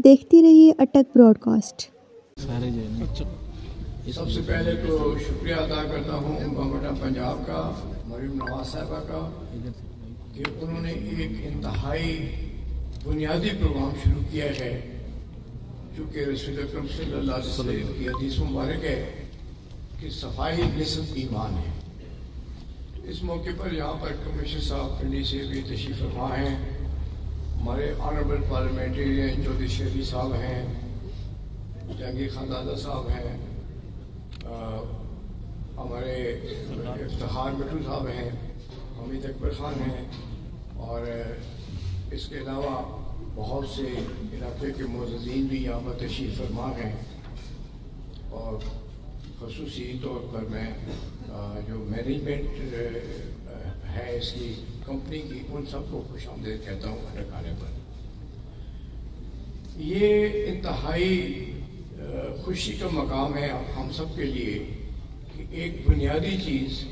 دیکھتی رہیے اٹک Broad cost. سب سے پہلے تو شکریہ ادا کرتا ہوں گورنمنٹ آف پنجاب کا، مریم نواز صاحبہ کا، کہ انہوں نے ایک انتہائی بنیادی پروگرام شروع کیا ہے، چونکہ رسول اکرم صلی اللہ علیہ وسلم کی حدیث مبارک ہے کہ صفائی نصف ایمان ہے۔ اس موقع پر یہاں پر کمشنر صاحب پنڈی سے بھی تشریف فرما ہیں، ہمارے آنریبل پارلیمنٹرین چودھری شیخی صاحب ہیں، جہانگیر خاندازہ صاحب ہیں، ہمارے افتخار مٹھو صاحب ہیں، حمید اکبر خان ہیں، اور اس کے علاوہ بہت سے علاقے کے معززین بھی یہاں پر تشریف فرما ہیں، اور خصوصی طور پر میں جو مینجمنٹ ہے اس کی کمپنی کی، ان سب کو خوش آمدید کہتا ہوں اٹک آنے پر۔ یہ انتہائی خوشی کا مقام ہے ہم سب کے لیے کہ ایک بنیادی چیز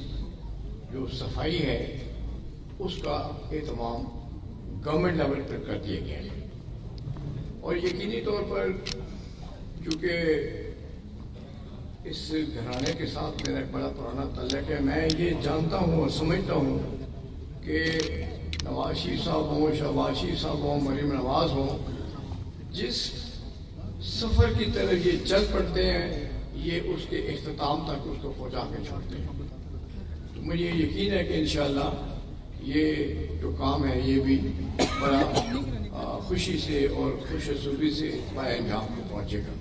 جو صفائی ہے اس کا اہتمام گورنمنٹ لیول پر کر دیا گیا ہے، اور یقینی طور پر چونکہ اس گھرانے کے ساتھ میرا ایک بڑا پرانا تعلق ہے، میں یہ جانتا ہوں اور سمجھتا ہوں کہ نواز شریف صاحب ہوں، شہباز شریف صاحب ہوں، مریم نواز ہوں، جس سفر کی طرف یہ چل پڑتے ہیں یہ اس کے اختتام تک اس کو پہنچا کے چھوڑتے ہیں۔ تو مجھے یقین ہے کہ انشاءاللہ یہ جو کام ہے یہ بھی بڑا خوشی سے اور خوش اسلوبی سے پائے انجام کو پہنچے گا۔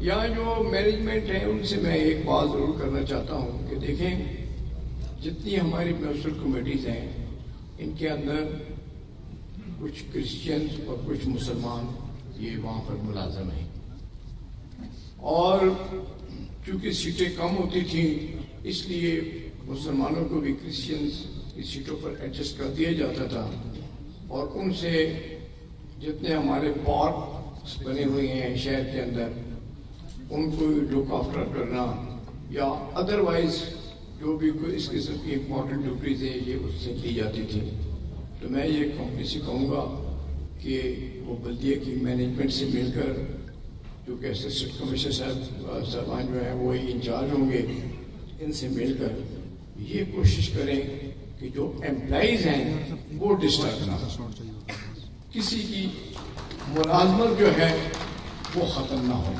یہاں جو مینجمنٹ ہے ان سے میں ایک بات ضرور کرنا چاہتا ہوں کہ دیکھیں، جتنی ہماری میونسپل کمیٹیز ہیں ان کے اندر کچھ کرسچنز اور کچھ مسلمان یہ وہاں پر ملازم ہیں، اور چونکہ سیٹیں کم ہوتی تھیں اس لیے مسلمانوں کو بھی کرسچنز کی سیٹوں پر ایڈجسٹ کر دیا جاتا تھا، اور ان سے جتنے ہمارے پارکس بنے ہوئے ہیں شہر کے اندر ان کو لک آفٹر کرنا یا ادروائز جو بھی کوئی اس قسم کی امپورٹنٹ ڈیوٹیز ہیں یہ اس سے لی جاتی تھی۔ تو میں یہ کمپنی سے کہوں گا کہ وہ بلدیہ کی مینجمنٹ سے مل کر، کیونکہ اسسٹنٹ کمشنر صاحبان جو ہیں وہ انچارج ہوں گے، ان سے مل کر یہ کوشش کریں کہ جو امپلائیز ہیں وہ ڈسٹرب نہ ہو، کسی کی ملازمت جو ہے وہ ختم نہ ہو۔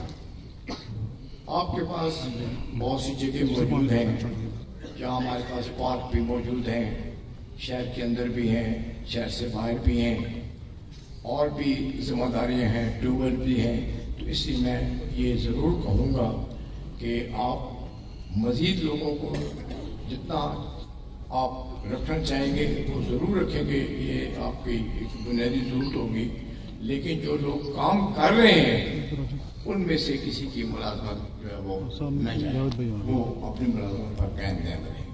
آپ کے پاس بہت سی جگہ موجود ہیں جہاں ہمارے پاس پارک بھی موجود ہیں، شہر کے اندر بھی ہیں، شہر سے باہر بھی ہیں، اور بھی ذمہ داریاں ہیں، ٹیوبویل بھی ہیں۔ تو اس لیے میں یہ ضرور کہوں گا کہ آپ مزید لوگوں کو جتنا آپ رکھنا چاہیں گے وہ ضرور رکھیں گے، یہ آپ کی ایک بنیادی ضرورت ہوگی، لیکن جو لوگ کام کر رہے ہیں ان میں سے کسی کی ملازمت جو ہے وہ نہ جائے، وہ اپنی ملازمت پر قائم رہیں۔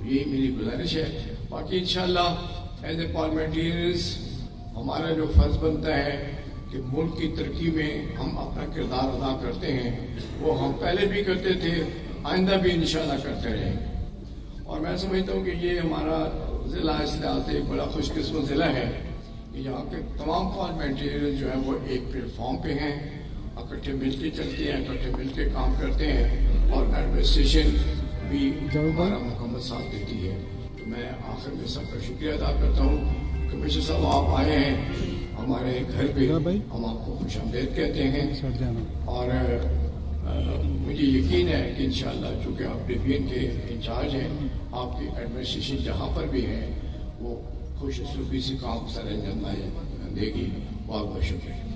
یہی میری گزارش ہے۔ باقی انشاءاللہ ایز اے پارلیمنٹیرینز ہمارا جو فرض بنتا ہے کہ ملک کی ترقی میں ہم اپنا کردار ادا کرتے ہیں، وہ ہم پہلے بھی کرتے تھے، آئندہ بھی انشاءاللہ کرتے رہیں گے۔ اور میں سمجھتا ہوں کہ یہ ہمارا ضلع اس لحاظ سے ایک بڑا خوش قسمت ضلع ہے کہ یہاں کے تمام پارلیمنٹیرین جو ہیں وہ ایک پلیٹ فارم پہ ہیں، اکٹھے مل کے چلتے ہیں، اکٹھے مل کے کام کرتے ہیں، اور ایڈمنسٹریشن بھی ہمارا مکمل ساتھ دیتی ہے۔ تو میں آخر میں سب کا شکریہ ادا کرتا ہوں۔ کمشنر صاحب آپ آئے ہیں ہمارے گھر پہ، ہم آپ کو خوش آمدید کہتے ہیں، اور مجھے یقین ہے کہ انشاءاللہ چونکہ آپ ڈویژن کے انچارج ہیں، آپ کی ایڈمنسٹریشن جہاں پر بھی ہے وہ خوش اسلوبی سے کام سر انجام دے گی۔ بہت بہت شکریہ۔